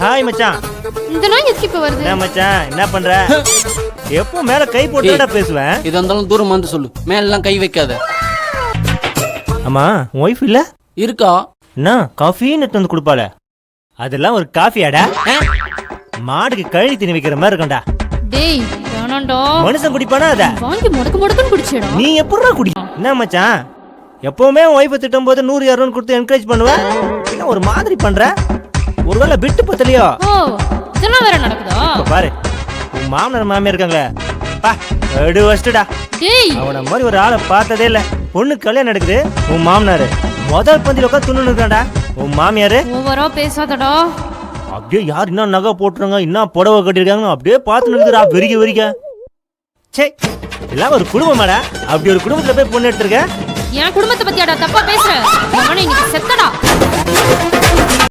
Hi மச்சான். இந்த நாய் எதுக்கு இப்ப வருது? என்ன மச்சான் என்ன பண்ற? எப்போ மேல கை போட்டுடா பேசுவேன். இது வந்தாலும் தூரம் வந்து சொல்லு, மேலாம் கை வைக்காத. ஆமா ஒய்ஃப் இல்ல? இருக்கா. என்ன காஃபின்னு வந்து கொடுப்பாள? அதெல்லாம் ஒரு காஃபியாடா? மாடுக்கு கழனி திணி வைக்கிற மாதிரி இருக்கண்டா. டேய் வேணாம்டா. மனுஷன் குடிப்பானா அத? வாங்கி முடக்கு முடக்குன்னு குடிச்சேடா. நீ எப்படிடா குடி? என்ன மச்சான் எப்பவுமே ஒய்ஃபை திட்டும் போது 100-200 கொடுத்து என்கரேஜ் பண்ணுவேன். என்ன ஒரு மாதிரி பண்ற? ஒருவேளை பிட்டு பத்தலையோ? ஓ இதெல்லாம் வேற நடக்குதா? பாரு உன் மாமனார் மாமியா இருக்காங்களே பா எடு வச்சுடா. டேய் அவன மாதிரி ஒரு ஆளை பார்த்ததே இல்ல. பொண்ணு கல்யாணம் நடக்குது, உன் மாமனாரு முதல் பந்தில உட்காந்து துண்ணு இருக்காண்டா. உன் மாமியாரு ஓவரா பேசாதடா. அப்படியே யார் என்ன நகை போட்டுருங்க என்ன புடவை கட்டிருக்காங்க அப்படியே பார்த்து நிற்கிறா வெறிக்க வெறிக்க. சே எல்லாம் ஒரு குடும்பமாடா. அப்படி ஒரு குடும்பத்துல போய் பொண்ணு எடுத்திருக்க. என் குடும்பத்தை பத்தியாடா தப்பா பேசுற? அவனை இன்னைக்கு செத்தடா.